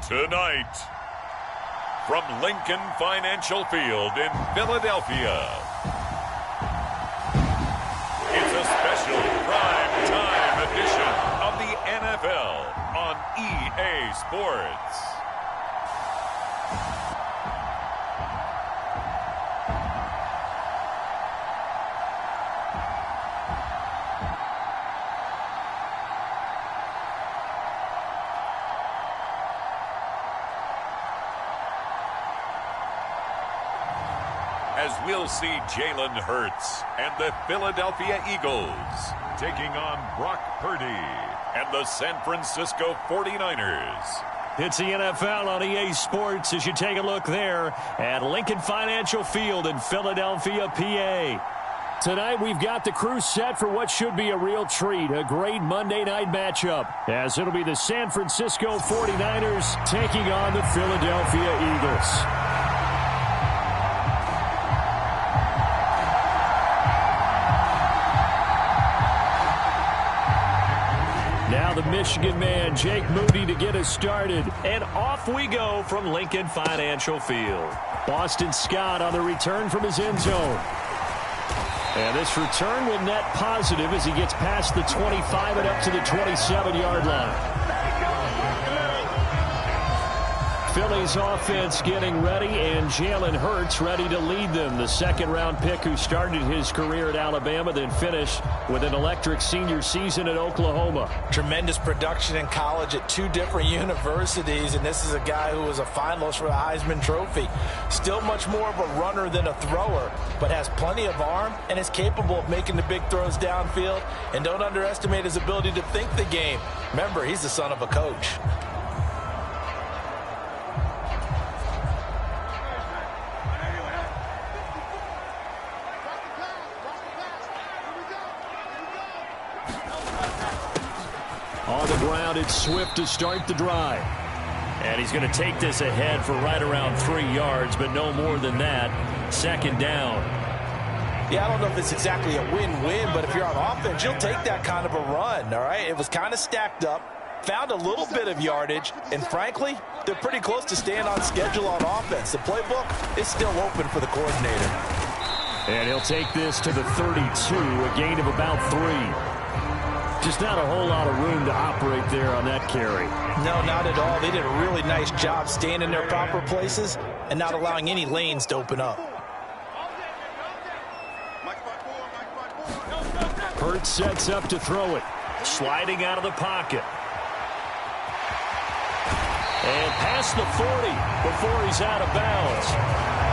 Tonight, from Lincoln Financial Field in Philadelphia, it's a special prime time edition of the NFL on EA Sports. As we'll see Jalen Hurts and the Philadelphia Eagles taking on Brock Purdy and the San Francisco 49ers. It's the NFL on EA Sports as you take a look there at Lincoln Financial Field in Philadelphia, PA. Tonight we've got the crew set for what should be a real treat, a great Monday night matchup, as it'll be the San Francisco 49ers taking on the Philadelphia Eagles. Now the Michigan man, Jake Moody, to get us started. And off we go from Lincoln Financial Field. Boston Scott on the return from his end zone. And this return will net positive as he gets past the 25 and up to the 27-yard line. Philly's offense getting ready, and Jalen Hurts ready to lead them. The second-round pick who started his career at Alabama, then finished with an electric senior season at Oklahoma. Tremendous production in college at two different universities, and this is a guy who was a finalist for the Heisman Trophy. Still much more of a runner than a thrower, but has plenty of arm and is capable of making the big throws downfield. And don't underestimate his ability to think the game. Remember, he's the son of a coach. On the ground, it's Swift to start the drive. And he's going to take this ahead for right around 3 yards, but no more than that. Second down. Yeah, I don't know if it's exactly a win-win, but if you're on offense, you'll take that kind of a run, all right? It was kind of stacked up, found a little bit of yardage, and frankly, they're pretty close to staying on schedule on offense. The playbook is still open for the coordinator. And he'll take this to the 32, a gain of about 3. Just not a whole lot of room to operate there on that carry. No, not at all. They did a really nice job staying in their proper places and not allowing any lanes to open up. Hurts sets up to throw it. Sliding out of the pocket. And past the 40 before he's out of bounds.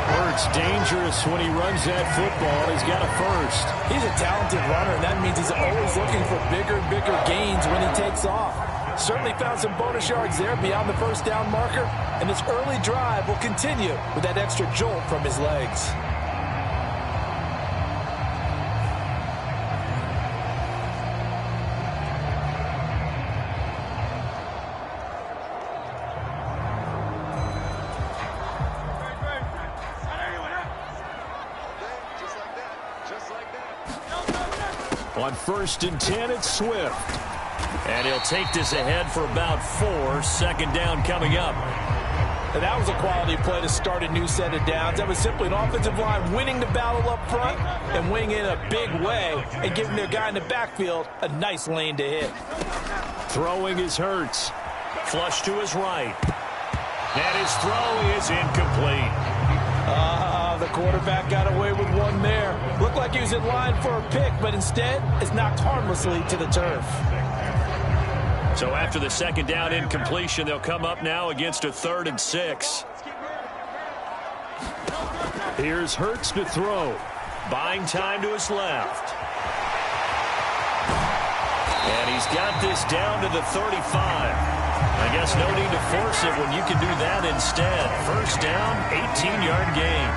Hurts dangerous when he runs that football. He's got a first. He's a talented runner, and that means he's always looking for bigger and bigger gains when he takes off. Certainly found some bonus yards there beyond the first down marker, and this early drive will continue with that extra jolt from his legs. On 1st and 10, it's Swift. And he'll take this ahead for about 4. Second down coming up. And that was a quality play to start a new set of downs. That was simply an offensive line winning the battle up front and winning in a big way and giving their guy in the backfield a nice lane to hit. Throwing is Hurts. Flush to his right. And his throw is incomplete. The quarterback got away with one there. Looked like he was in line for a pick, but instead is knocked harmlessly to the turf. So after the second down incompletion, they'll come up now against a 3rd and 6. Here's Hurts to throw. Buying time to his left. And he's got this down to the 35. I guess no need to force it when you can do that instead. First down, 18-yard gain.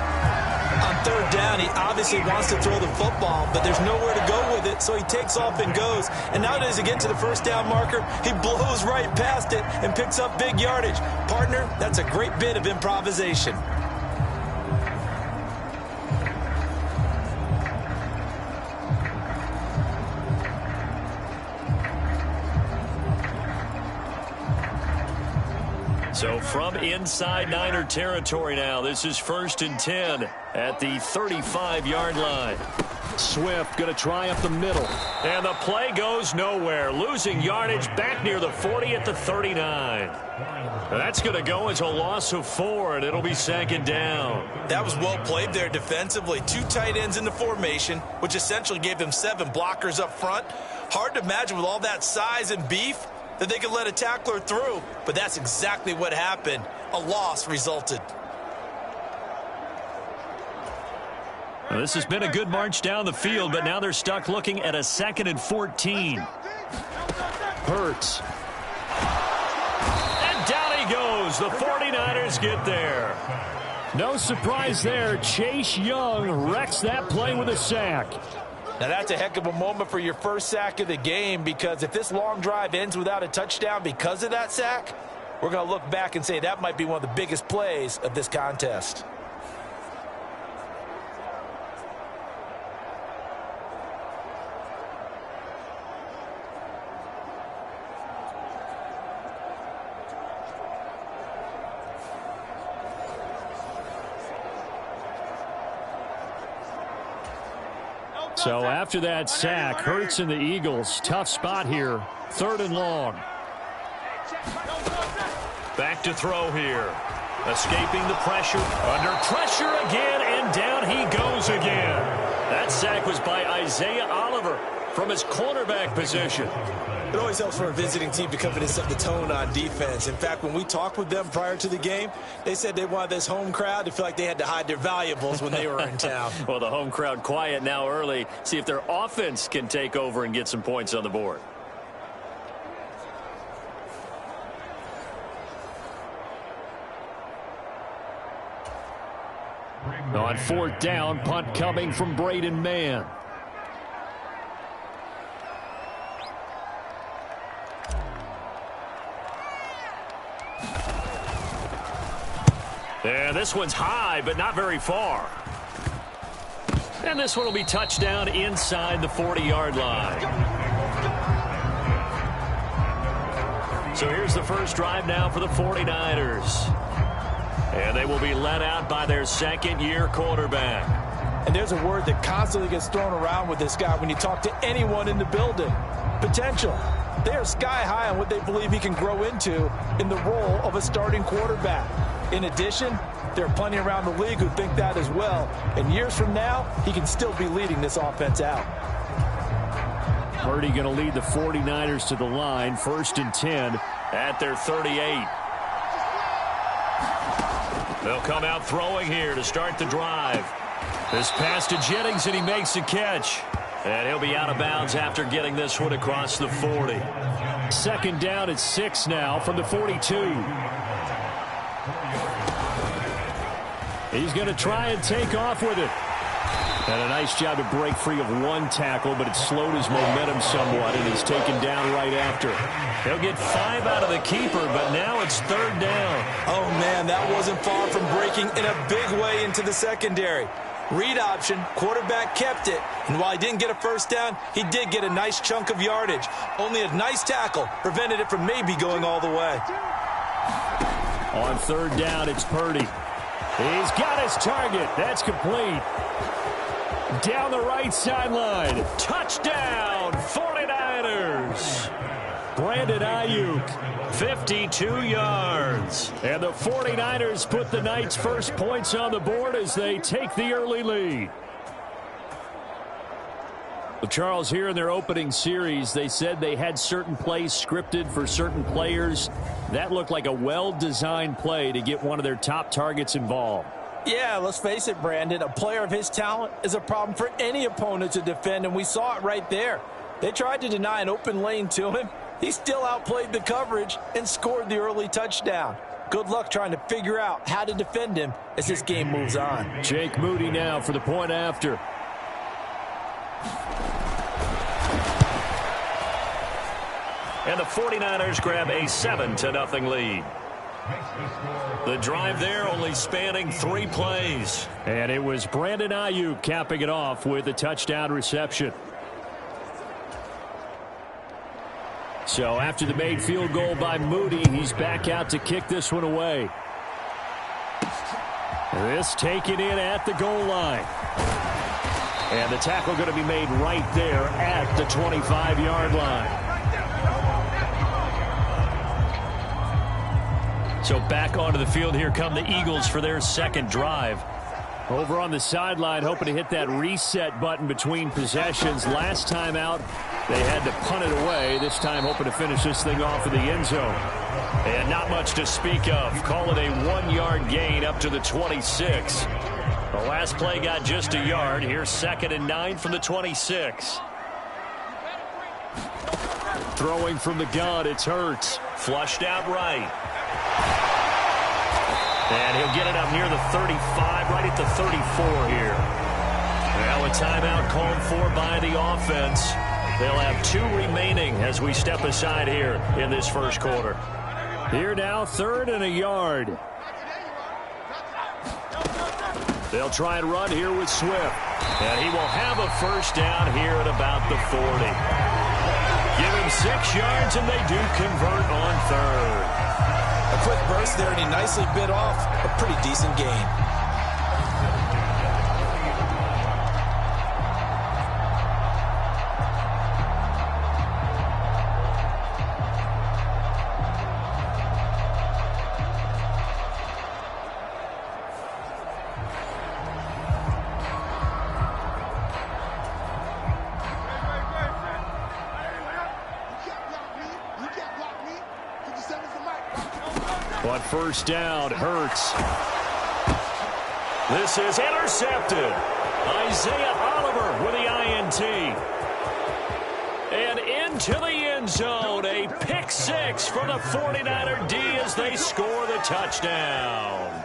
On 3rd down, he obviously wants to throw the football, but there's nowhere to go with it, so he takes off and goes. And nowadays, to get to the first down marker, he blows right past it and picks up big yardage. Partner, that's a great bit of improvisation. So from inside Niner territory now, this is 1st and 10 at the 35-yard line. Swift going to try up the middle. And the play goes nowhere. Losing yardage back near the 40 at the 39. That's going to go as a loss of 4, and it'll be 2nd down. That was well played there defensively. 2 tight ends in the formation, which essentially gave them 7 blockers up front. Hard to imagine with all that size and beef that they could let a tackler through, but that's exactly what happened. A loss resulted. Well, this has been a good march down the field, but now they're stuck looking at a 2nd and 14. Hurts. And down he goes. The 49ers get there. No surprise there. Chase Young wrecks that play with a sack. Now that's a heck of a moment for your first sack of the game, because if this long drive ends without a touchdown because of that sack, we're going to look back and say that might be one of the biggest plays of this contest. So after that sack, Hurts and the Eagles, tough spot here. 3rd and long. Back to throw here. Escaping the pressure. Under pressure again, and down he goes again. That sack was by Isaiah Oliver from his cornerback position. It always helps for a visiting team to come in and set the tone on defense. In fact, when we talked with them prior to the game, they said they wanted this home crowd to feel like they had to hide their valuables when they were in town. Well, the home crowd quiet now early. See if their offense can take over and get some points on the board. On 4th down, punt coming from Braden Mann. And this one's high, but not very far. And this one will be touchdown inside the 40-yard line. So here's the first drive now for the 49ers. And they will be led out by their 2nd-year quarterback. And there's a word that constantly gets thrown around with this guy when you talk to anyone in the building. Potential. They are sky high on what they believe he can grow into in the role of a starting quarterback. In addition, there are plenty around the league who think that as well. And years from now, he can still be leading this offense out. Purdy going to lead the 49ers to the line. 1st and 10 at their 38. They'll come out throwing here to start the drive. This pass to Jennings, and he makes a catch. And he'll be out of bounds after getting this one across the 40. 2nd down at 6 now from the 42. He's going to try and take off with it. And a nice job to break free of 1 tackle, but it slowed his momentum somewhat, and he's taken down right after. He'll get 5 out of the keeper, but now it's 3rd down. Oh, man, that wasn't far from breaking in a big way into the secondary. Read option, quarterback kept it, and while he didn't get a first down, he did get a nice chunk of yardage. Only a nice tackle prevented it from maybe going all the way. On 3rd down, it's Purdy. He's got his target. That's complete. Down the right sideline. Touchdown, 49ers. Brandon Ayuk, 52 yards. And the 49ers put the night's first points on the board as they take the early lead. Well, Charles, here in their opening series, they said they had certain plays scripted for certain players. That looked like a well-designed play to get one of their top targets involved. Yeah, let's face it, Brandon. A player of his talent is a problem for any opponent to defend, and we saw it right there. They tried to deny an open lane to him. He still outplayed the coverage and scored the early touchdown. Good luck trying to figure out how to defend him as this game moves on. Jake Moody now for the point after. And the 49ers grab a 7-0 lead. The drive there only spanning 3 plays. And it was Brandon Ayuk capping it off with a touchdown reception. So after the made field goal by Moody, he's back out to kick this one away. This taken in at the goal line. And the tackle going to be made right there at the 25-yard line. So back onto the field, here come the Eagles for their second drive. Over on the sideline, hoping to hit that reset button between possessions. Last time out, they had to punt it away. This time, hoping to finish this thing off in the end zone. And not much to speak of. Call it a 1-yard gain up to the 26. The last play got just a yard. Here's 2nd and 9 from the 26. Throwing from the gun, it's Hurts. Flushed out right. And he'll get it up near the 35, right at the 34 here. Now a timeout called for by the offense. They'll have 2 remaining as we step aside here in this first quarter. Here now, 3rd and a yard. They'll try and run here with Swift. And he will have a first down here at about the 40. Give him 6 yards, and they do convert on 3rd. A quick burst there, and he nicely bit off a pretty decent gain. On first down, Hurts. This is intercepted. Isaiah Oliver with the INT. And into the end zone. A pick 6 for the 49er D as they score the touchdown.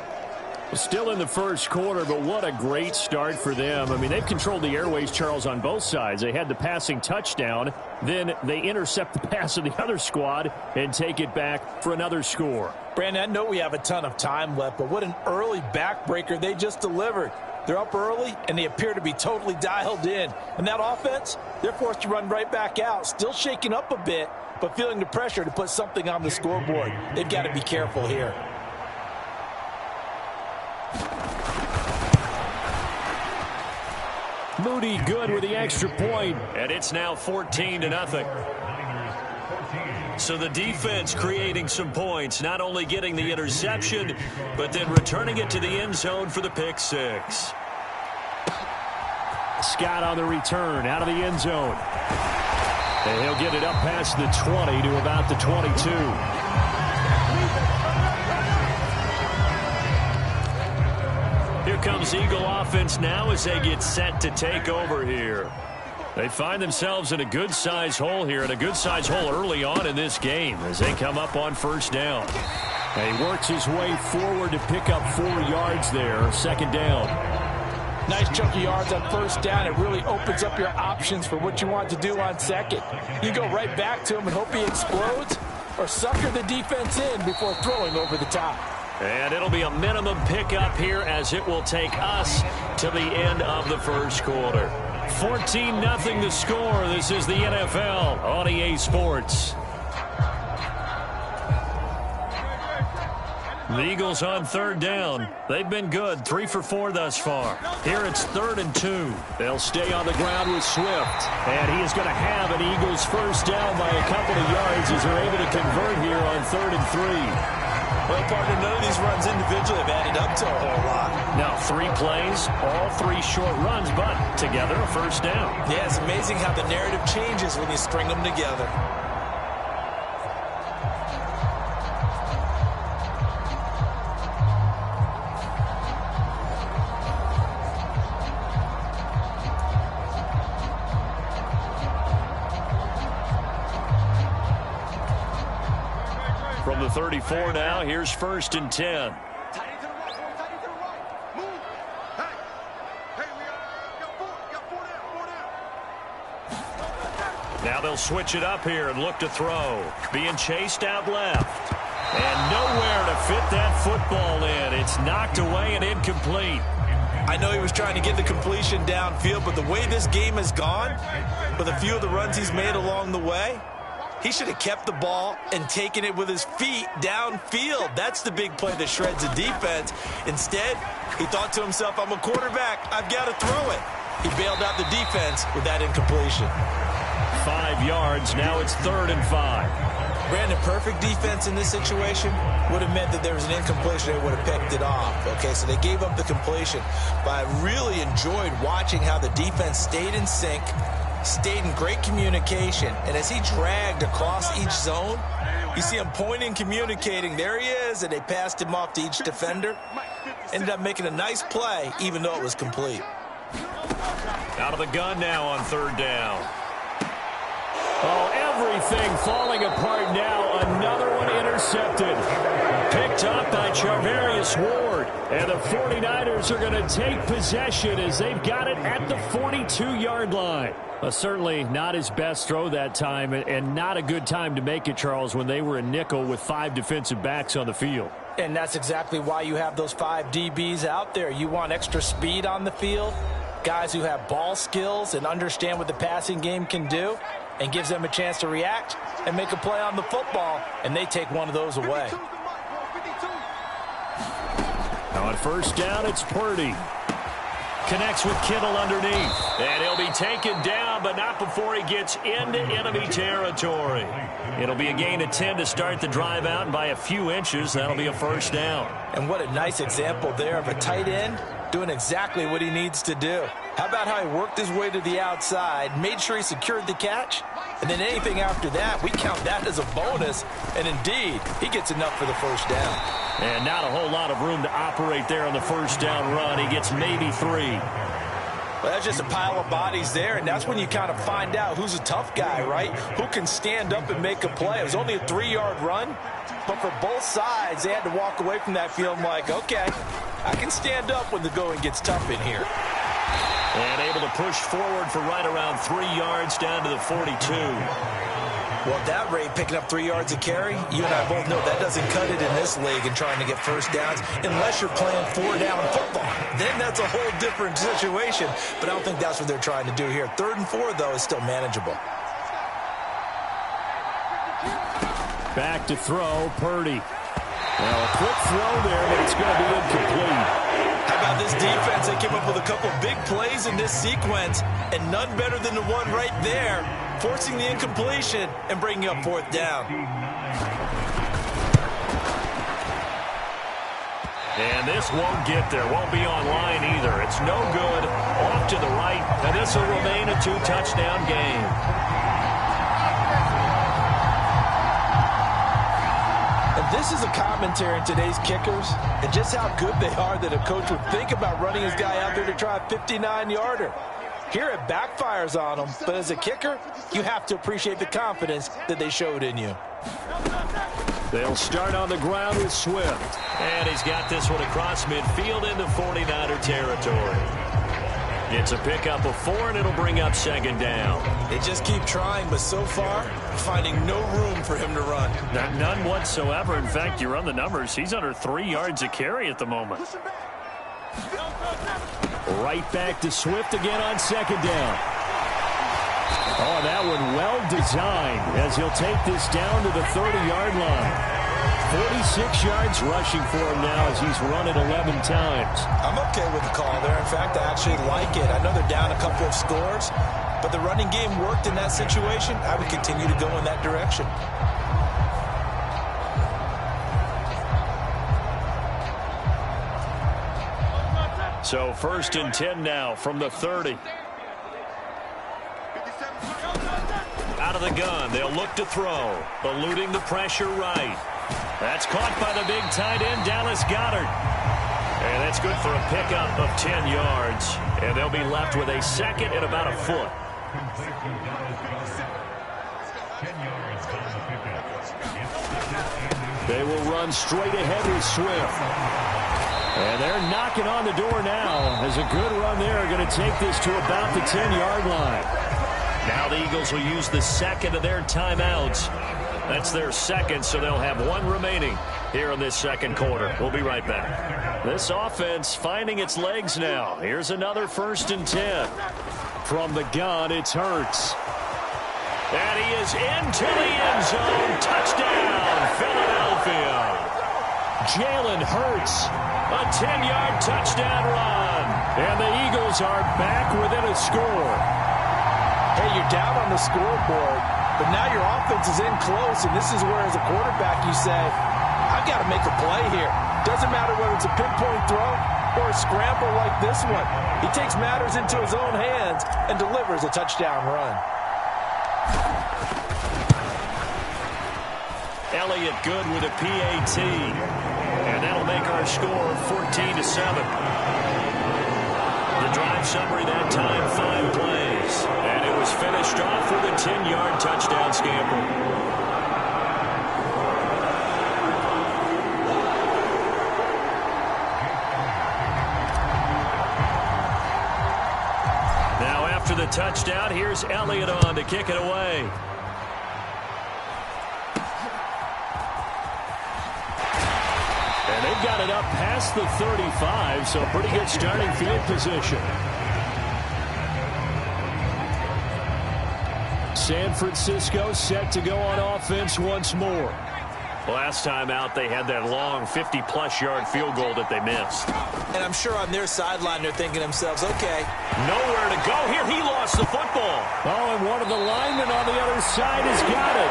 Still in the first quarter, but what a great start for them. I mean, they've controlled the airways, Charles, on both sides. They had the passing touchdown. Then they intercept the pass of the other squad and take it back for another score. Brandon, I know we have a ton of time left, but what an early backbreaker they just delivered. They're up early, and they appear to be totally dialed in. And that offense, they're forced to run right back out, still shaking up a bit, but feeling the pressure to put something on the scoreboard. They've got to be careful here. Moody good with the extra point, and it's now 14-0. So the defense creating some points, not only getting the interception, but then returning it to the end zone for the pick 6. Scott on the return out of the end zone. And he'll get it up past the 20 to about the 22. Here comes Eagle offense now as they get set to take over here. They find themselves in a good-sized hole here, and a good-sized hole early on in this game as they come up on first down. And he works his way forward to pick up 4 yards there, 2nd down. Nice chunky yards on first down. It really opens up your options for what you want to do on 2nd. You go right back to him and hope he explodes, or sucker the defense in before throwing over the top. And it'll be a minimum pickup here as it will take us to the end of the first quarter. 14-0 the score. This is the NFL on EA Sports. The Eagles on 3rd down. They've been good, 3 for 4 thus far. Here it's 3rd and 2. They'll stay on the ground with Swift. And he is going to have an Eagles first down by a couple of yards as they're able to convert here on 3rd and 3. Well, partner, none of these runs individually have added up to a whole lot. Now 3 plays, all 3 short runs, but together a first down. Yeah, it's amazing how the narrative changes when you string them together. From the 34 now, here's 1st and 10. Now they'll switch it up here and look to throw. Being chased out left. And nowhere to fit that football in. It's knocked away and incomplete. I know he was trying to get the completion downfield, but the way this game has gone, with a few of the runs he's made along the way, He should have kept the ball and taken it with his feet downfield. That's the big play that shreds the defense. Instead, he thought to himself, I'm a quarterback. I've got to throw it. He bailed out the defense with that incompletion. 5 yards. Now it's 3rd and 5. Brandon, perfect defense in this situation would have meant that there was an incompletion. They would have picked it off. Okay, so they gave up the completion. But I really enjoyed watching how the defense stayed in sync, stayed in great communication. And as he dragged across each zone, you see him pointing, communicating. There he is, and they passed him off to each defender. Ended up making a nice play, even though it was complete. Out of the gun now on 3rd down. Oh, everything falling apart now. Another one intercepted. Picked up by Charvarius Ward. And the 49ers are going to take possession as they've got it at the 42-yard line. Certainly not his best throw that time, and not a good time to make it, Charles, when they were in nickel with 5 defensive backs on the field. And that's exactly why you have those 5 DBs out there. You want extra speed on the field, guys who have ball skills and understand what the passing game can do, and gives them a chance to react and make a play on the football, and they take one of those away. On 1st down, it's Purdy. Connects with Kittle underneath. And he'll be taken down, but not before he gets into enemy territory. It'll be a gain of 10 to start the drive out, and by a few inches, that'll be a 1st down. And what a nice example there of a tight end doing exactly what he needs to do. How about how he worked his way to the outside, made sure he secured the catch, and then anything after that, we count that as a bonus. And indeed, he gets enough for the 1st down. And not a whole lot of room to operate there on the 1st down run. He gets maybe 3. Well, that's just a pile of bodies there, and that's when you kind of find out who's a tough guy, right? Who can stand up and make a play. It was only a 3-yard run, but for both sides, they had to walk away from that feeling like, okay, I can stand up when the going gets tough in here. And able to push forward for right around 3 yards down to the 42. Well, at that rate, picking up 3 yards a carry, you and I both know that doesn't cut it in this league and trying to get 1st downs unless you're playing 4-down football. Then that's a whole different situation, but I don't think that's what they're trying to do here. 3rd and 4, though, is still manageable. Back to throw, Purdy. Well, a quick throw there, but it's going to be incomplete. How about this defense? They came up with a couple of big plays in this sequence, and none better than the one right there, forcing the incompletion and bringing up 4th down. And this won't get there, won't be online either. It's no good, off to the right, and this will remain a 2-touchdown game. This is a commentary on today's kickers and just how good they are that a coach would think about running his guy out there to try a 59-yarder. Here it backfires on him, but as a kicker, you have to appreciate the confidence that they showed in you. They'll start on the ground with Swift. And he's got this one across midfield into 49er territory. It's a pickup of 4, and it'll bring up 2nd down. They just keep trying, but so far, finding no room for him to run. None whatsoever. In fact, you run the numbers. He's under 3 yards a carry at the moment. Right back to Swift again on 2nd down. Oh, that one well designed as he'll take this down to the 30-yard line. 46 yards rushing for him now as he's run it 11 times. I'm okay with the call there. In fact, I actually like it. I know they're down a couple of scores, but the running game worked in that situation. I would continue to go in that direction. So 1st and 10 now from the 30. Out of the gun, they'll look to throw, eluding the pressure right. That's caught by the big tight end, Dallas Goedert. And that's good for a pickup of 10 yards. And they'll be left with a 2nd and about a foot. They will run straight ahead with Swift. And they're knocking on the door now as a good run there are going to take this to about the 10-yard line. Now the Eagles will use the 2nd of their timeouts. That's their 2nd, so they'll have 1 remaining here in this 2nd quarter. We'll be right back. This offense finding its legs now. Here's another 1st and 10. From the gun, it's Hurts. And he is into the end zone. Touchdown, Philadelphia. Jalen Hurts, a 10-yard touchdown run. And the Eagles are back within a score. Hey, you're down on the scoreboard, but now your offense is in close, and this is where, as a quarterback, you say, I've got to make a play here. Doesn't matter whether it's a pinpoint throw or a scramble like this one. He takes matters into his own hands and delivers a touchdown run. Elliott good with a PAT. And that'll make our score 14-7. The drive summary that time, 5 plays. And it was finished off with a 10-yard touchdown scamper. Now after the touchdown, here's Elliott on to kick it away. And they've got it up past the 35, so pretty good starting field position. San Francisco set to go on offense once more. Last time out, they had that long 50-plus yard field goal that they missed. And I'm sure on their sideline they're thinking to themselves, okay, nowhere to go here. He lost the football. Oh, and one of the linemen on the other side has got it.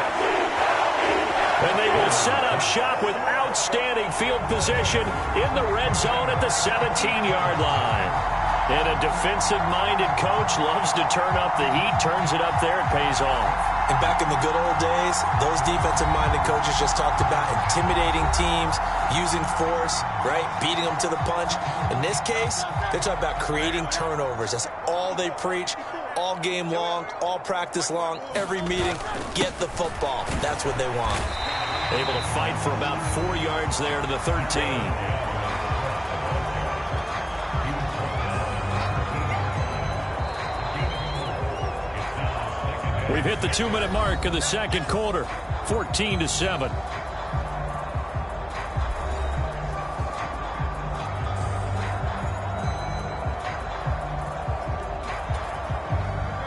And they will set up shop with outstanding field position in the red zone at the 17-yard line. And a defensive-minded coach loves to turn up the heat, turns it up there, it pays off. And back in the good old days, those defensive-minded coaches just talked about intimidating teams, using force, right, beating them to the punch. In this case, they talk about creating turnovers. That's all they preach, all game long, all practice long, every meeting. Get the football. That's what they want. Able to fight for about 4 yards there to the 13. We've hit the 2-minute mark of the second quarter, 14-7.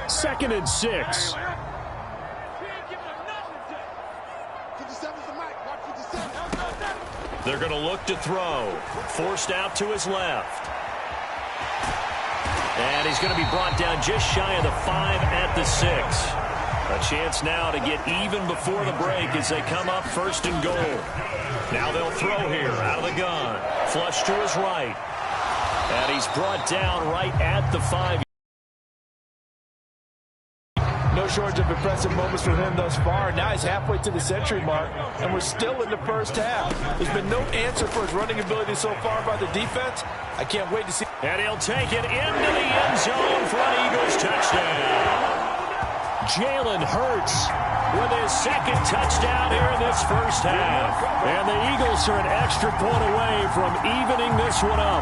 Second and 6. They're going to look to throw. Forced out to his left. And he's going to be brought down just shy of the 5 at the 6. A chance now to get even before the break as they come up first and goal. Now they'll throw here out of the gun. Flush to his right. And he's brought down right at the 5. No shortage of impressive moments for him thus far. Now he's halfway to the century mark, and we're still in the first half. There's been no answer for his running ability so far by the defense. I can't wait to see. And he'll take it into the end zone for an Eagles touchdown. Jalen Hurts with his second touchdown here in this first half. And the Eagles are an extra point away from evening this one up.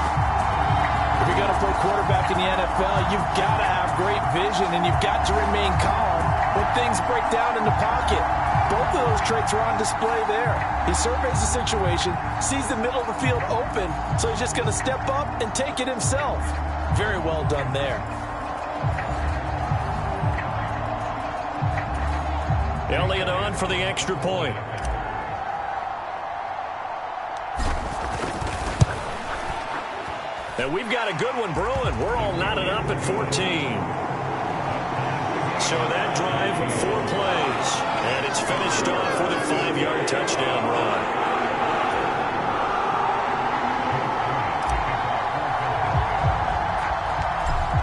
If you're going to play quarterback in the NFL, you've got to have great vision, and you've got to remain calm when things break down in the pocket. Both of those traits are on display there. He surveys the situation, sees the middle of the field open, so he's just going to step up and take it himself. Very well done there. Elliott on for the extra point. And we've got a good one brewing. We're all knotted up at 14. So that drive, 4 plays. And it's finished off with a 5-yard touchdown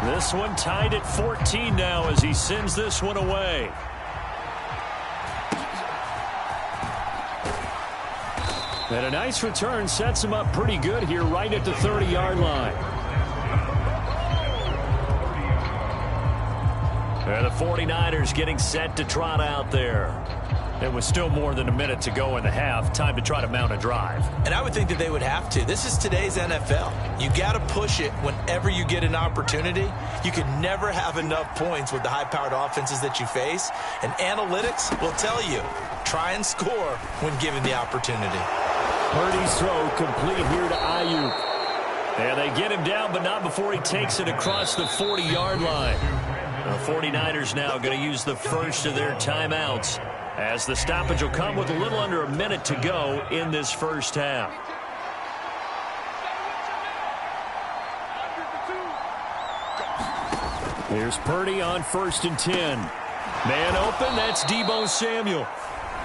run. This one tied at 14 now as he sends this one away. And a nice return sets him up pretty good here right at the 30-yard line. And the 49ers getting set to trot out there. It was still more than a minute to go in the half. Time to try to mount a drive. And I would think that they would have to. This is today's NFL. You got to push it whenever you get an opportunity. You can never have enough points with the high-powered offenses that you face. And analytics will tell you, try and score when given the opportunity. Purdy's throw complete here to Ayuk. And they get him down, but not before he takes it across the 40-yard line. The 49ers now going to use the first of their timeouts, as the stoppage will come with a little under a minute to go in this first half. Here's Purdy on 1st and 10. Man open, that's Deebo Samuel.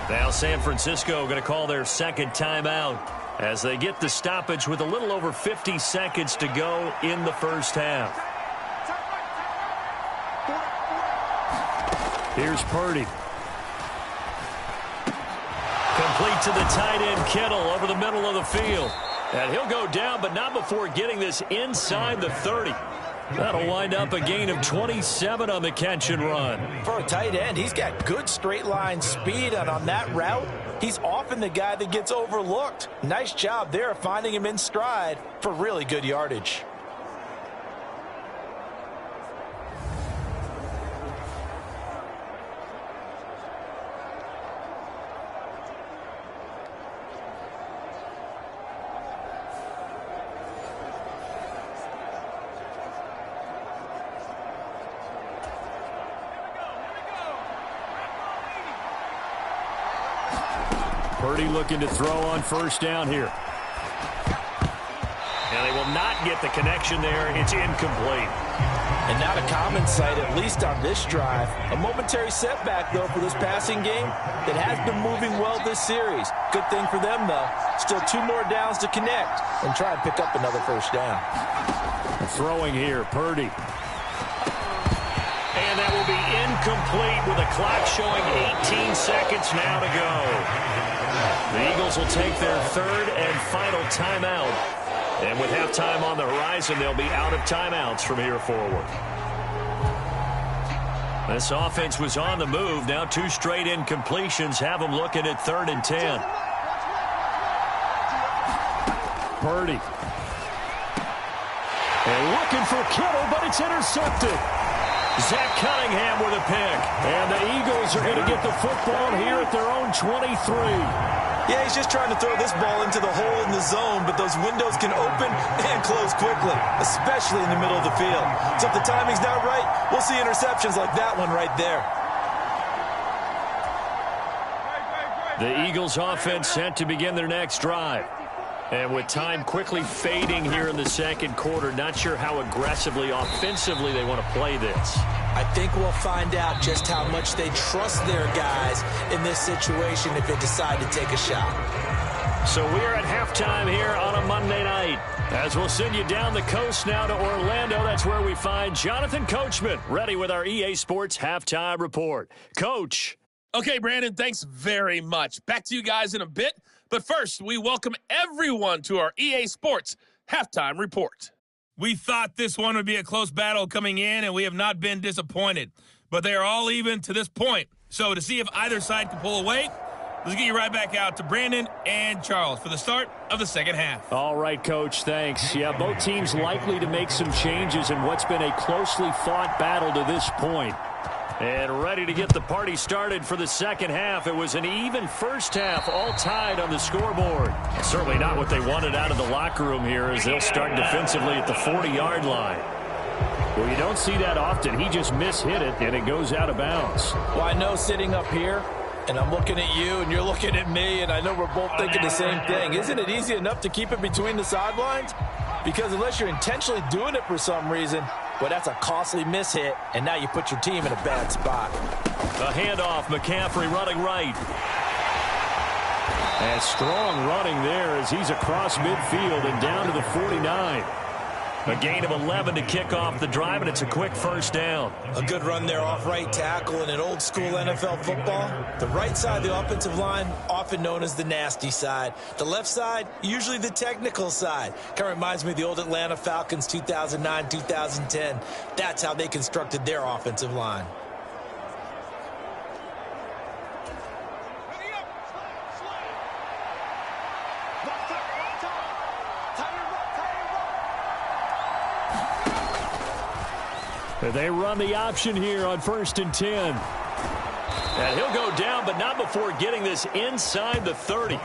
Now San Francisco going to call their second timeout as they get the stoppage with a little over 50 seconds to go in the first half. Here's Purdy. Complete to the tight end, Kittle, over the middle of the field. And he'll go down, but not before getting this inside the 30. That'll wind up a gain of 27 on the catch and run. For a tight end, he's got good straight line speed, and on that route, he's often the guy that gets overlooked. Nice job there finding him in stride for really good yardage. Purdy looking to throw on first down here. And they will not get the connection there. It's incomplete. And not a common sight, at least on this drive. A momentary setback, though, for this passing game that has been moving well this series. Good thing for them, though. Still 2 more downs to connect and try and pick up another first down. Throwing here, Purdy. And that will be incomplete with a clock showing 18 seconds now to go. The Eagles will take their third and final timeout. And with halftime on the horizon, they'll be out of timeouts from here forward. This offense was on the move. Now 2 straight incompletions have them looking at 3rd and 10. Purdy. And looking for Kittle, but it's intercepted. Zach Cunningham with a pick. And the Eagles are going to get the football here at their own 23. Yeah, he's just trying to throw this ball into the hole in the zone, but those windows can open and close quickly, especially in the middle of the field. So if the timing's not right, we'll see interceptions like that one right there. The Eagles offense set to begin their next drive. And with time quickly fading here in the second quarter, not sure how aggressively, offensively they want to play this. I think we'll find out just how much they trust their guys in this situation if they decide to take a shot. So we're at halftime here on a Monday night. As we'll send you down the coast now to Orlando, that's where we find Jonathan Coachman, ready with our EA Sports Halftime Report. Coach. Okay, Brandon, thanks very much. Back to you guys in a bit. But first, we welcome everyone to our EA Sports Halftime Report. We thought this one would be a close battle coming in, and we have not been disappointed. But they are all even to this point. So to see if either side can pull away, let's get you right back out to Brandon and Charles for the start of the second half. All right, Coach, thanks. Yeah, both teams likely to make some changes in what's been a closely fought battle to this point. And ready to get the party started for the second half. It was an even first half, all tied on the scoreboard. Certainly not what they wanted out of the locker room here as they'll start defensively at the 40-yard line. Well, you don't see that often. He just mishit it, and it goes out of bounds. Well, I know sitting up here, and I'm looking at you, and you're looking at me, and I know we're both thinking the same thing. Isn't it easy enough to keep it between the sidelines? Because unless you're intentionally doing it for some reason, well, that's a costly mishit, and now you put your team in a bad spot. A handoff, McCaffrey running right. And strong running there as he's across midfield and down to the 49. A gain of 11 to kick off the drive, and it's a quick first down. A good run there off right tackle in an old school NFL football. The right side of the offensive line, often known as the nasty side. The left side, usually the technical side. Kind of reminds me of the old Atlanta Falcons 2009, 2010. That's how they constructed their offensive line. They run the option here on 1st and 10. And he'll go down, but not before getting this inside the 30.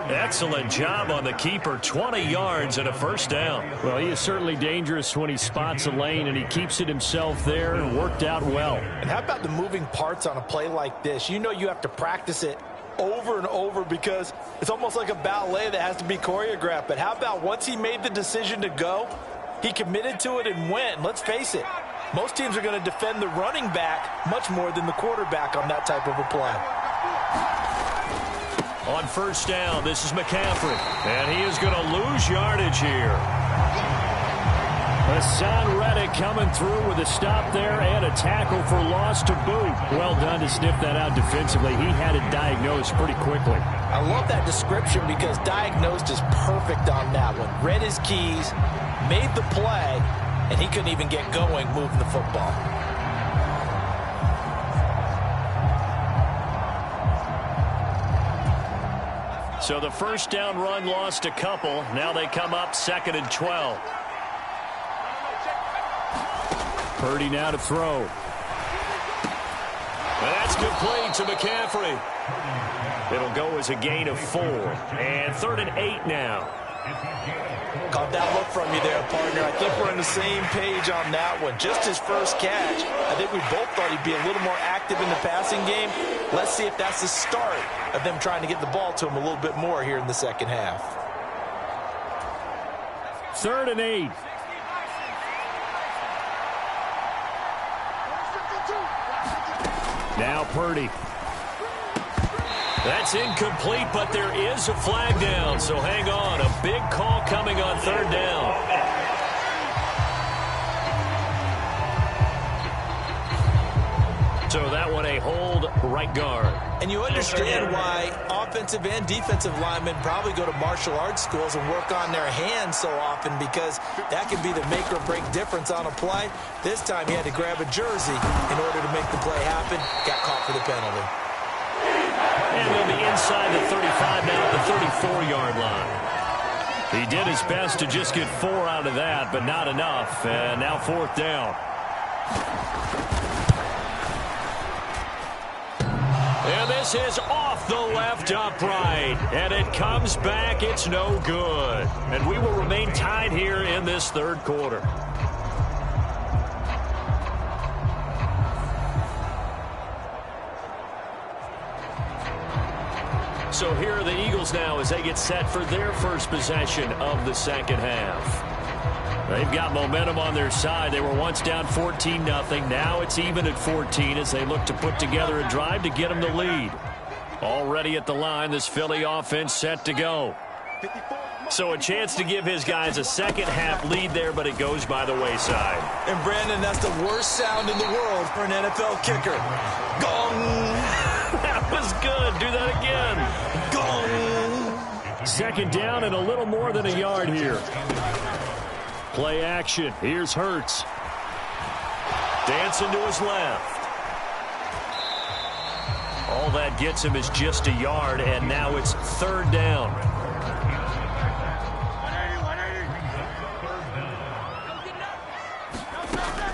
Excellent job on the keeper. 20 yards and a first down. Well, he is certainly dangerous when he spots a lane, and he keeps it himself there and worked out well. And how about the moving parts on a play like this? You know you have to practice it over and over because it's almost like a ballet that has to be choreographed. But how about once he made the decision to go, he committed to it and went. Let's face it, most teams are going to defend the running back much more than the quarterback on that type of a play. On first down, this is McCaffrey. And he is going to lose yardage here. Hassan Reddick coming through with a stop there and a tackle for loss to boot. Well done to sniff that out defensively. He had it diagnosed pretty quickly. I love that description because diagnosed is perfect on that one. Read his keys, made the play, and he couldn't even get going moving the football. So the first down run lost a couple. Now they come up 2nd and 12. Purdy now to throw. And that's complete to McCaffrey. It'll go as a gain of 4. And 3rd and 8 now. Caught that look from you there, partner. I think we're on the same page on that one. Just his first catch. I think we both thought he'd be a little more active in the passing game. Let's see if that's the start of them trying to get the ball to him a little bit more here in the second half. 3rd and 8. Now Purdy. That's incomplete, but there is a flag down, so hang on. A big call coming on 3rd down. So that one a hold right guard. And you understand why offensive and defensive linemen probably go to martial arts schools and work on their hands so often, because that can be the make or break difference on a play. This time he had to grab a jersey in order to make the play happen. Got caught for the penalty. And they'll be inside the 35 now at the 34-yard line. He did his best to just get 4 out of that, but not enough. And now 4th down. And this is off the left upright. And it comes back. It's no good. And we will remain tied here in this 3rd quarter. So here are the Eagles now as they get set for their first possession of the second half. They've got momentum on their side. They were once down 14-0. Now it's even at 14 as they look to put together a drive to get them the lead. Already at the line, this Philly offense set to go. So a chance to give his guys a second half lead there, but it goes by the wayside. And Brandon, that's the worst sound in the world for an NFL kicker. Gong! That was good. Do that again. Gong! 2nd down and a little more than a yard here. Play action. Here's Hurts. Dancing to his left. All that gets him is just a yard, and now it's 3rd down.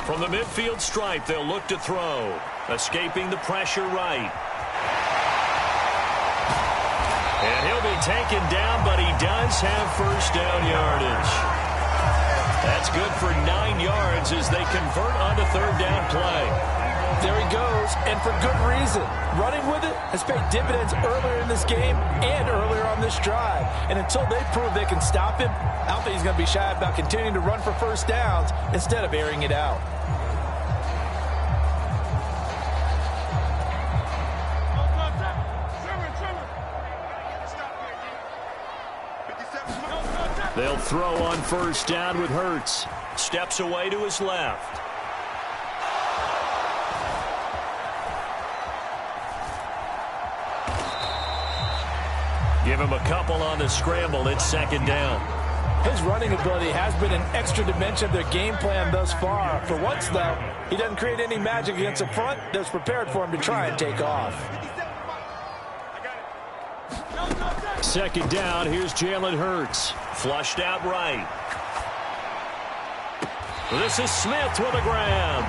From the midfield stripe, they'll look to throw. Escaping the pressure right. And he'll be taken down, but he does have first down yardage. That's good for 9 yards as they convert on the 3rd down play. There he goes, and for good reason. Running with it has paid dividends earlier in this game and earlier on this drive. And until they prove they can stop him, I don't think he's going to be shy about continuing to run for first downs instead of airing it out. They'll throw on first down with Hurts. Steps away to his left. Give him a couple on the scramble. It's 2nd down. His running ability has been an extra dimension of their game plan thus far. For once, though, he doesn't create any magic against the front that's prepared for him to try and take off. 2nd down. Here's Jalen Hurts. Flushed out right. This is Smith with a grab.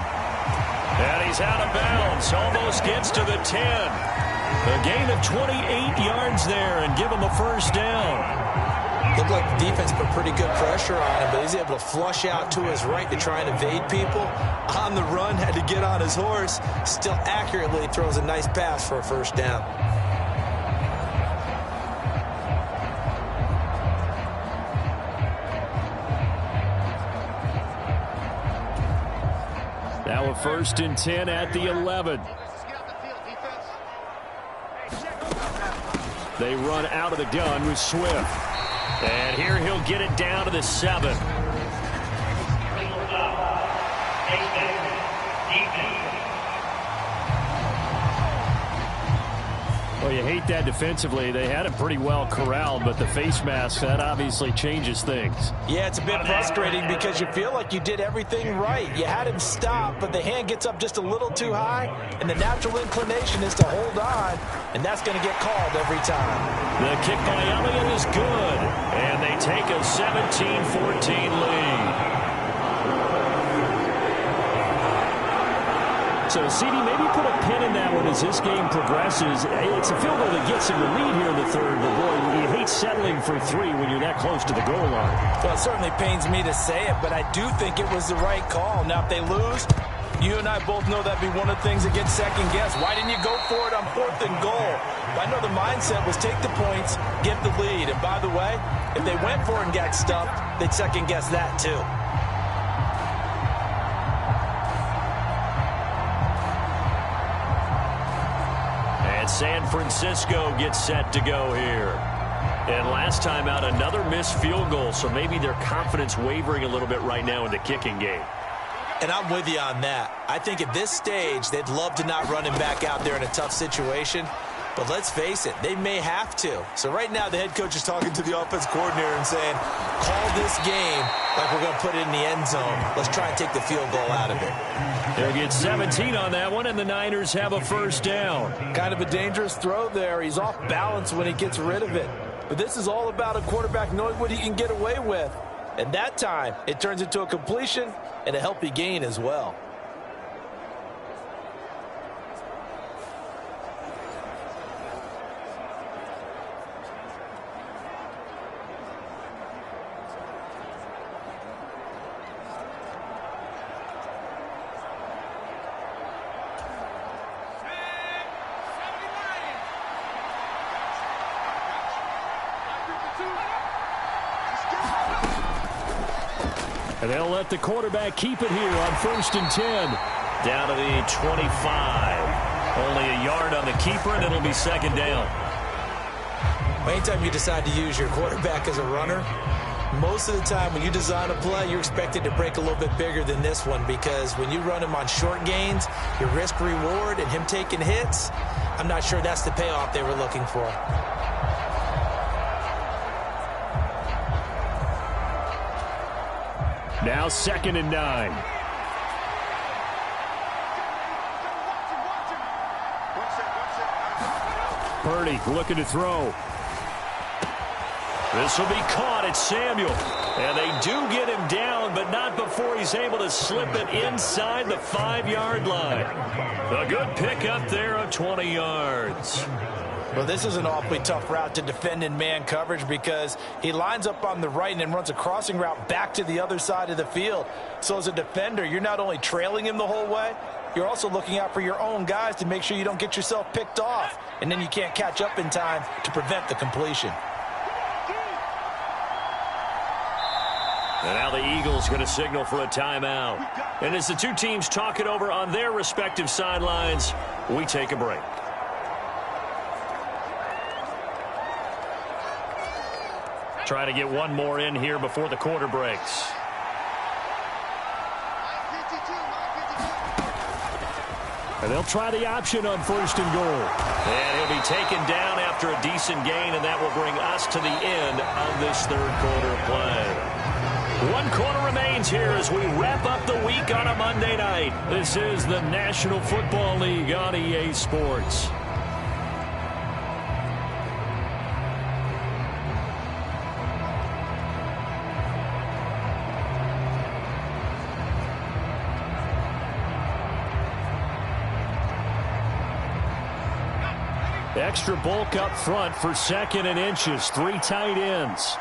And he's out of bounds. Almost gets to the 10. A gain of 28 yards there and give him a first down. Looked like the defense put pretty good pressure on him, but he's able to flush out to his right to try and evade people. On the run, had to get on his horse. Still accurately throws a nice pass for a first down. Now a 1st and 10 at the 11. They run out of the gun with Swift. And here he'll get it down to the 7. Well, you hate that defensively. They had it pretty well corralled, but the face mask, that obviously changes things. Yeah, it's a bit frustrating because you feel like you did everything right. You had him stop, but the hand gets up just a little too high, and the natural inclination is to hold on, and that's going to get called every time. The kick by Elliott is good, and they take a 17-14 lead. So, CD, maybe put a pin in that one as this game progresses. It's a field goal that gets him the lead here in the third, but boy, you hate settling for 3 when you're that close to the goal line. Well, it certainly pains me to say it, but I do think it was the right call. Now, if they lose, you and I both know that'd be one of the things that gets second-guessed. Why didn't you go for it on 4th and goal? I know the mindset was take the points, get the lead. And by the way, if they went for it and got stuffed, they'd second-guess that too. And San Francisco gets set to go here. And last time out, another missed field goal, so maybe their confidence wavering a little bit right now in the kicking game. And I'm with you on that. I think at this stage, they'd love to not run him back out there in a tough situation. But let's face it, they may have to. So right now, the head coach is talking to the offense coordinator and saying, call this game like we're going to put it in the end zone. Let's try and take the field goal out of it. They'll get 17 on that one, and the Niners have a first down. Kind of a dangerous throw there. He's off balance when he gets rid of it. But this is all about a quarterback knowing what he can get away with. And that time, it turns into a completion and a healthy gain as well. And they'll let the quarterback keep it here on 1st and 10. Down to the 25. Only a yard on the keeper, and it'll be second down. Anytime you decide to use your quarterback as a runner, most of the time when you design a play, you're expected to break a little bit bigger than this one, because when you run him on short gains, your risk-reward and him taking hits, I'm not sure that's the payoff they were looking for. Now 2nd and 9. Purdy looking to throw. This will be caught. It's Samuel. And they do get him down, but not before he's able to slip it inside the 5-yard line. A good pickup there of 20 yards. Well, this is an awfully tough route to defend in man coverage, because he lines up on the right and then runs a crossing route back to the other side of the field. So as a defender, you're not only trailing him the whole way, you're also looking out for your own guys to make sure you don't get yourself picked off. And then you can't catch up in time to prevent the completion. And now the Eagles going to signal for a timeout. And as the two teams talk it over on their respective sidelines, we take a break. Try to get one more in here before the quarter breaks. And they'll try the option on 1st and goal. And he'll be taken down after a decent gain, and that will bring us to the end of this third quarter play. 1 quarter remains here as we wrap up the week on a Monday night. This is the National Football League on EA Sports. Extra bulk up front for 2nd and inches. 3 tight ends.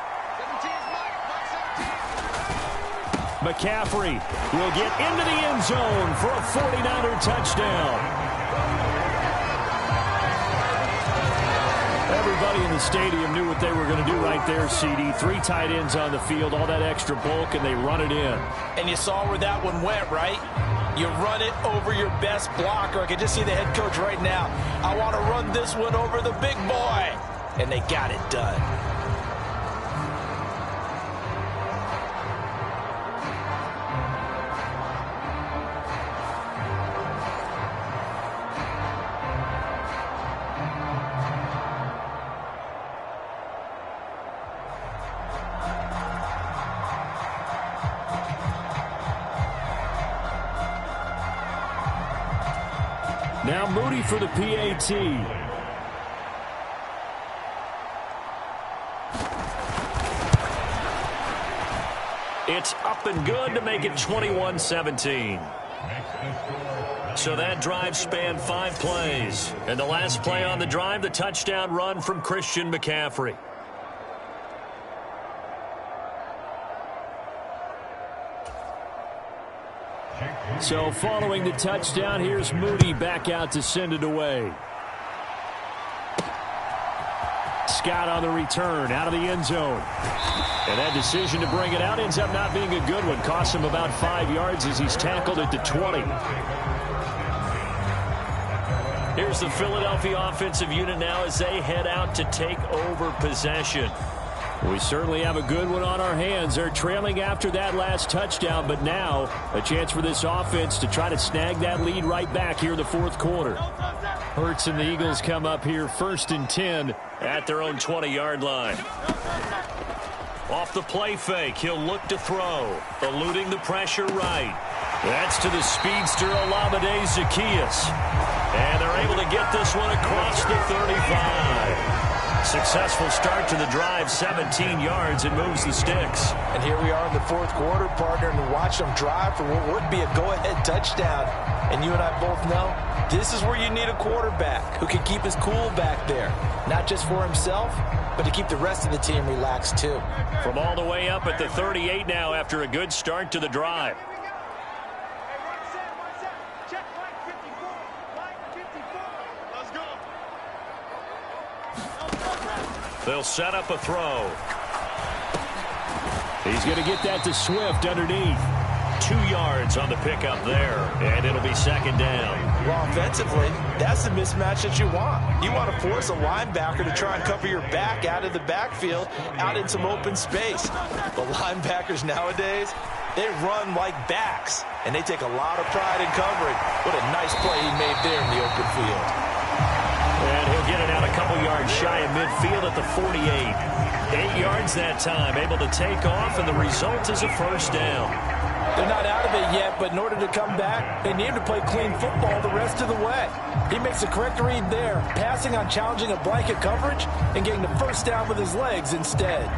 McCaffrey will get into the end zone for a 49er touchdown. Everybody in the stadium knew what they were going to do right there, CD. 3 tight ends on the field, all that extra bulk, and they run it in. And you saw where that one went, right? You run it over your best blocker. I can just see the head coach right now. I want to run this one over the big boy. And they got it done. Now Moody for the PAT. It's up and good to make it 21-17. So that drive spanned 5 plays. And the last play on the drive, the touchdown run from Christian McCaffrey. So following the touchdown, here's Moody back out to send it away. Scott on the return, out of the end zone. And that decision to bring it out ends up not being a good one. Costs him about 5 yards as he's tackled at the 20. Here's the Philadelphia offensive unit now as they head out to take over possession. We certainly have a good one on our hands. They're trailing after that last touchdown, but now a chance for this offense to try to snag that lead right back here in the 4th quarter. Hurts and the Eagles come up here 1st and 10 at their own 20-yard line. Off the play fake, he'll look to throw, eluding the pressure right. That's to the speedster Olamide Zaccheaus. And they're able to get this one across the 35. Successful start to the drive, 17 yards, and moves the sticks. And here we are in the 4th quarter, partner, and watch them drive for what would be a go-ahead touchdown. And you and I both know this is where you need a quarterback who can keep his cool back there. Not just for himself, but to keep the rest of the team relaxed, too. From all the way up at the 38 now after a good start to the drive. They'll set up a throw. He's going to get that to Swift underneath. 2 yards on the pickup there, and it'll be 2nd down. Well, offensively, that's the mismatch that you want. You want to force a linebacker to try and cover your back out of the backfield, out in some open space. The linebackers nowadays, they run like backs, and they take a lot of pride in covering. What a nice play he made there in the open field. And he'll get it out a couple yards shy of midfield at the 48. 8 yards that time, able to take off, and the result is a 1st down. They're not out of it yet, but in order to come back, they need to play clean football the rest of the way. He makes the correct read there, passing on challenging a blanket coverage and getting the 1st down with his legs instead.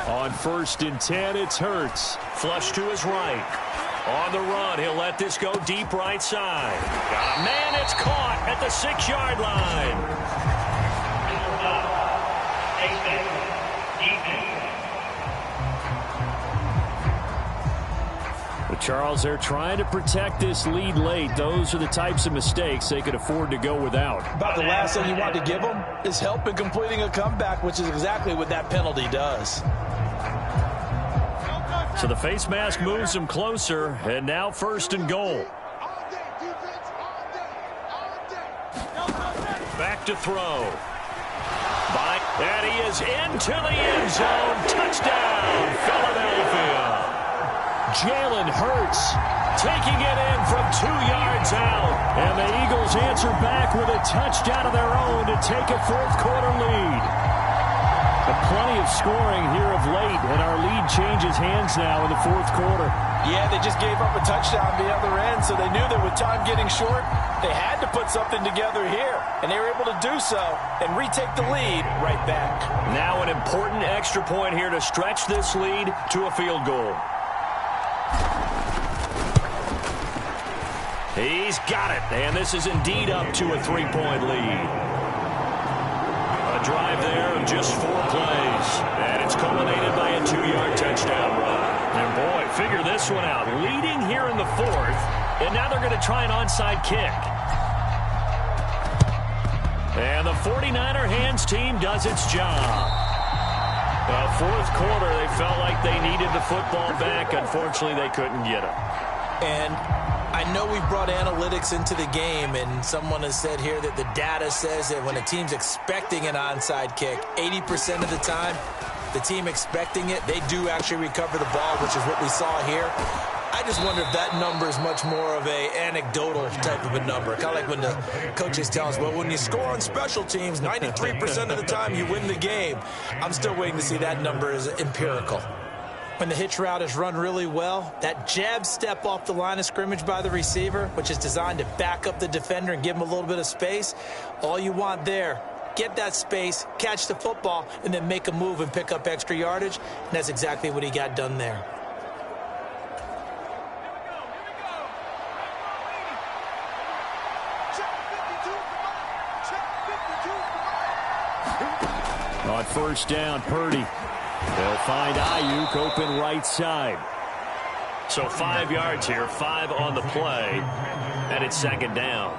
On 1st and 10, it's Hurts. Flush to his right. On the run, he'll let this go deep right side. Got a man, it's caught at the 6-yard line. But Charles, they're trying to protect this lead late. Those are the types of mistakes they could afford to go without. About the last thing you want to give them is help in completing a comeback, which is exactly what that penalty does. So the face mask moves them closer, and now 1st and goal. Back to throw. And he is into the end zone. Touchdown, Philadelphia. Jalen Hurts taking it in from 2 yards out. And the Eagles answer back with a touchdown of their own to take a 4th quarter lead. Plenty of scoring here of late, and our lead changes hands now in the 4th quarter. Yeah, they just gave up a touchdown the other end, so they knew that with time getting short, they had to put something together here, and they were able to do so and retake the lead right back. Now an important extra point here to stretch this lead to a field goal. He's got it, and this is indeed up to a 3-point lead. A drive there of just 4 plays, and it's culminated by a 2-yard touchdown run. And boy, figure this one out. Leading here in the 4th, and now they're going to try an onside kick. And the 49er hands team does its job. The 4th quarter, they felt like they needed the football back. Unfortunately, they couldn't get it. And I know we've brought analytics into the game, and someone has said here that the data says that when a team's expecting an onside kick, 80% of the time, the team expecting it, they do actually recover the ball, which is what we saw here. I just wonder if that number is much more of a anecdotal type of a number. Kind of like when the coaches tell us, well, when you score on special teams, 93% of the time you win the game. I'm still waiting to see that number is empirical. When the hitch route is run really well, that jab step off the line of scrimmage by the receiver, which is designed to back up the defender and give him a little bit of space, all you want there, get that space, catch the football, and then make a move and pick up extra yardage. And that's exactly what he got done there. On first down, Purdy. They'll find Ayuk open right side. So 5 yards here, 5 on the play, and it's 2nd down.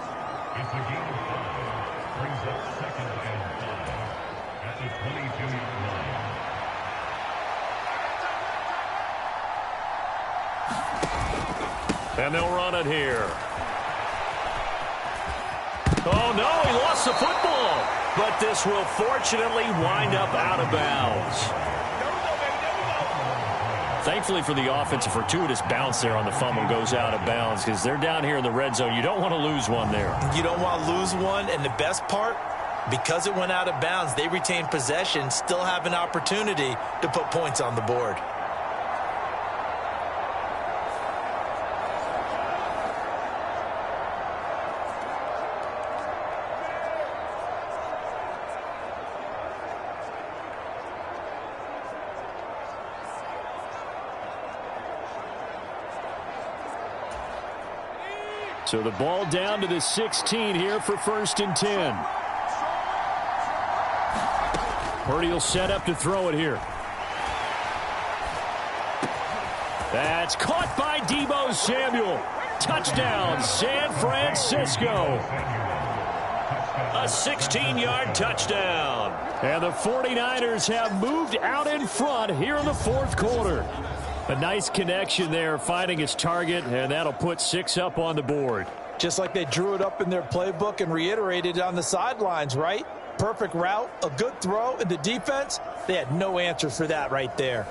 And they'll run it here. Oh, no, he lost the football. But this will fortunately wind up out of bounds. Thankfully for the offense, a fortuitous bounce there on the fumble goes out of bounds because they're down here in the red zone. You don't want to lose one there. You don't want to lose one, and the best part, because it went out of bounds, they retain possession, still have an opportunity to put points on the board. So the ball down to the 16 here for 1st and 10. Purdy will set up to throw it here. That's caught by Deebo Samuel. Touchdown, San Francisco. A 16-yard touchdown. And the 49ers have moved out in front here in the 4th quarter. A nice connection there, finding his target, and that'll put 6 up on the board. Just like they drew it up in their playbook and reiterated it on the sidelines, right? Perfect route, a good throw, and the defense, they had no answer for that right there.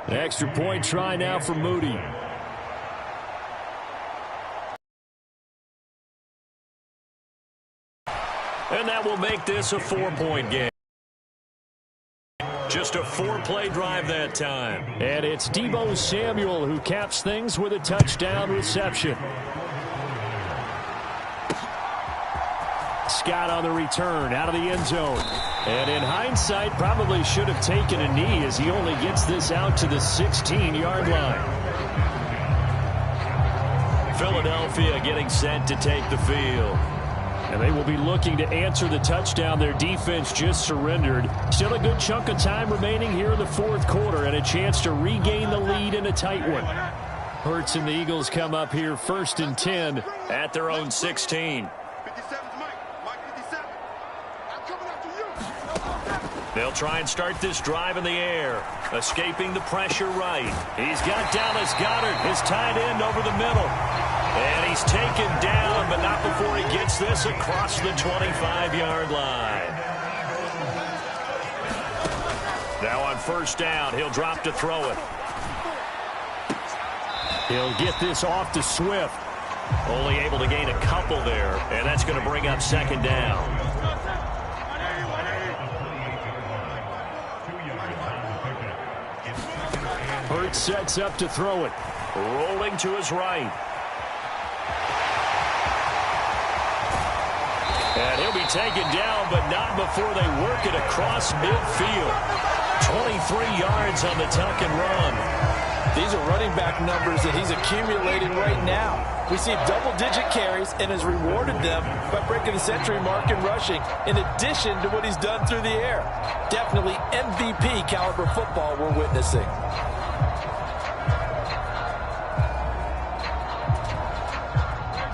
The extra point try now for Moody. And that will make this a 4-point game. Just a 4-play drive that time. And it's Deebo Samuel who caps things with a touchdown reception. Scott on the return out of the end zone. And in hindsight, probably should have taken a knee as he only gets this out to the 16-yard line. Philadelphia getting set to take the field. And they will be looking to answer the touchdown their defense just surrendered. Still a good chunk of time remaining here in the 4th quarter and a chance to regain the lead in a tight one. Hurts and the Eagles come up here 1st and 10 at their own 16. They'll try and start this drive in the air. Escaping the pressure right. He's got Dallas Goedert, his tight end, over the middle. And he's taken down, but not before he gets this across the 25-yard line. Now on first down, he'll drop to throw it. He'll get this off to Swift. Only able to gain a couple there, and that's going to bring up 2nd down. Hurts sets up to throw it. Rolling to his right. And he'll be be taken down, but not before they work it across midfield. 23 yards on the tuck and run. These are running back numbers that he's accumulating right now. Received double-digit carries and has rewarded them by breaking the century mark in rushing, in addition to what he's done through the air. Definitely MVP caliber football we're witnessing.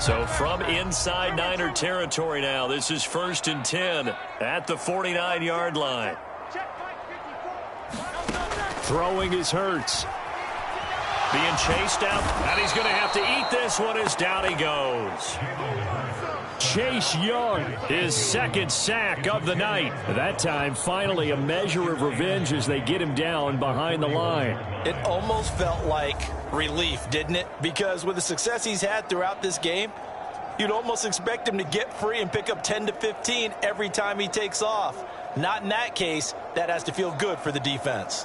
So from inside Niner territory now, this is 1st and 10 at the 49-yard line. Throwing is Hurts. Being chased out, and he's going to have to eat this one as down he goes. Chase Young, his second sack of the night. That time, finally, a measure of revenge as they get him down behind the line. It almost felt like relief, didn't it? Because with the success he's had throughout this game, you'd almost expect him to get free and pick up 10 to 15 every time he takes off. Not in that case. That has to feel good for the defense.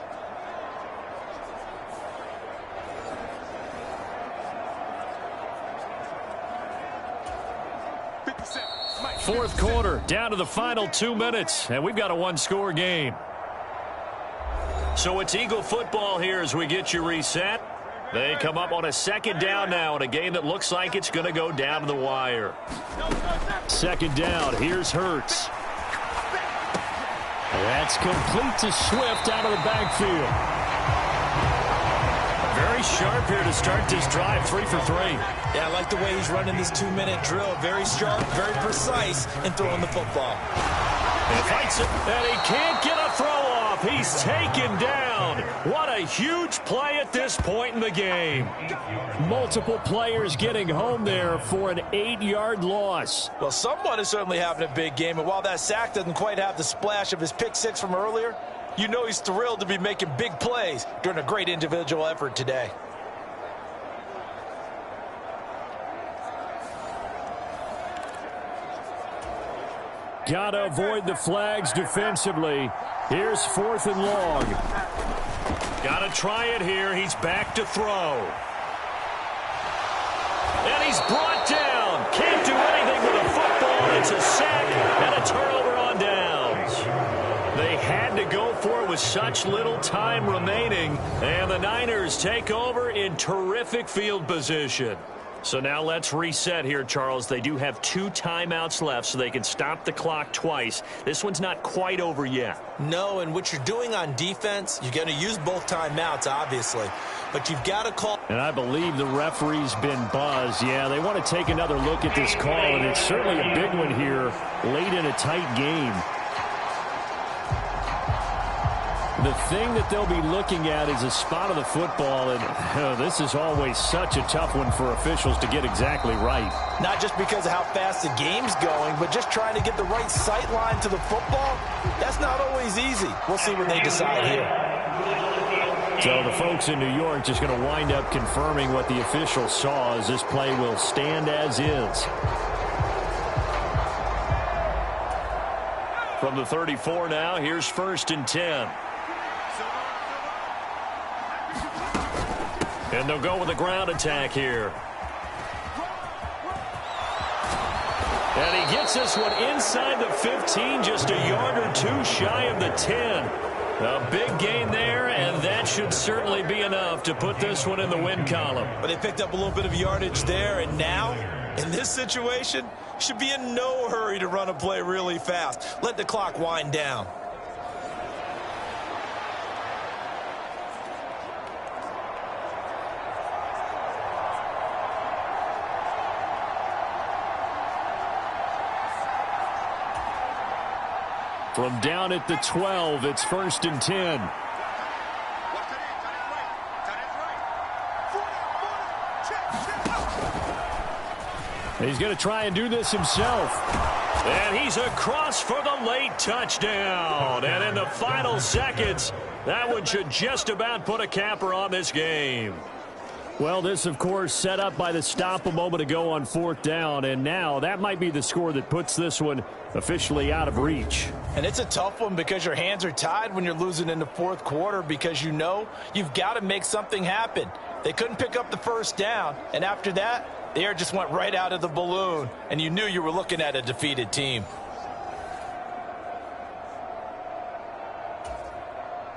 Fourth quarter, down to the final 2 minutes, and we've got a one-score game. So it's Eagle football here as we get you reset. They come up on a second down now in a game that looks like it's going to go down to the wire. Second down, here's Hurts. That's complete to Swift out of the backfield. Very sharp here to start this drive, 3 for 3. Yeah, I like the way he's running this 2-minute drill. Very sharp, very precise in throwing the football. He fights it, and he can't get a throw off. He's taken down. What a huge play at this point in the game. Multiple players getting home there for an 8-yard loss. Well, someone is certainly having a big game, and while that sack doesn't quite have the splash of his pick six from earlier, you know he's thrilled to be making big plays during a great individual effort today. Gotta avoid the flags defensively. Here's 4th and long. Gotta try it here. He's back to throw. And he's brought down. Can't do anything with a football. It's a sack and a turnover on downs. They had to go for it with such little time remaining. And the Niners take over in terrific field position. So now let's reset here, Charles. They do have 2 timeouts left, so they can stop the clock twice. This one's not quite over yet. No, and what you're doing on defense, you're going to use both timeouts, obviously. But you've got to call. And I believe the referee's been buzzed. Yeah, they want to take another look at this call, and it's certainly a big one here late in a tight game. The thing that they'll be looking at is a spot of the football, and this is always such a tough one for officials to get exactly right. Not just because of how fast the game's going, but just trying to get the right sight line to the football. That's not always easy. We'll see what they decide here. So the folks in New York just going to wind up confirming what the official saw as this play will stand as is. From the 34 now, here's 1st and 10. And they'll go with a ground attack here. And he gets this one inside the 15, just a yard or 2 shy of the 10. A big gain there, and that should certainly be enough to put this one in the win column. But they picked up a little bit of yardage there, and now, in this situation, should be in no hurry to run a play really fast. Let the clock wind down. From down at the 12, it's 1st and 10. He's going to try and do this himself. And he's across for the late touchdown. And in the final seconds, that one should just about put a capper on this game. Well, this, of course, set up by the stop a moment ago on 4th down, and now that might be the score that puts this one officially out of reach. And it's a tough one because your hands are tied when you're losing in the 4th quarter because you know you've got to make something happen. They couldn't pick up the 1st down, and after that, the air just went right out of the balloon, and you knew you were looking at a defeated team.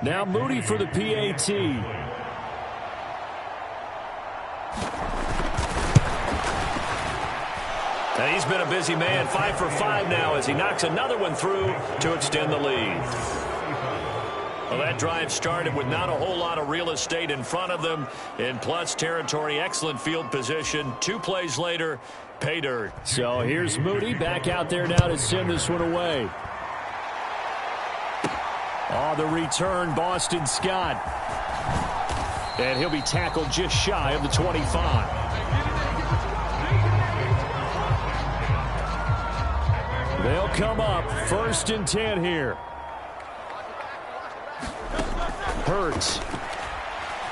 Now Moody for the PAT. And he's been a busy man, 5 for 5 now as he knocks another one through to extend the lead. Well, that drive started with not a whole lot of real estate in front of them. In plus territory, excellent field position. 2 plays later, pay dirt. So here's Moody back out there now to send this one away. Oh, the return, Boston Scott. And he'll be tackled just shy of the 25. They'll come up 1st and 10 here. Hurts.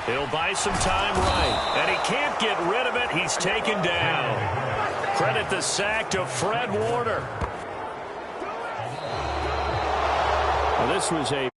He'll buy some time right. And he can't get rid of it. He's taken down. Credit the sack to Fred Warner. Well, this was a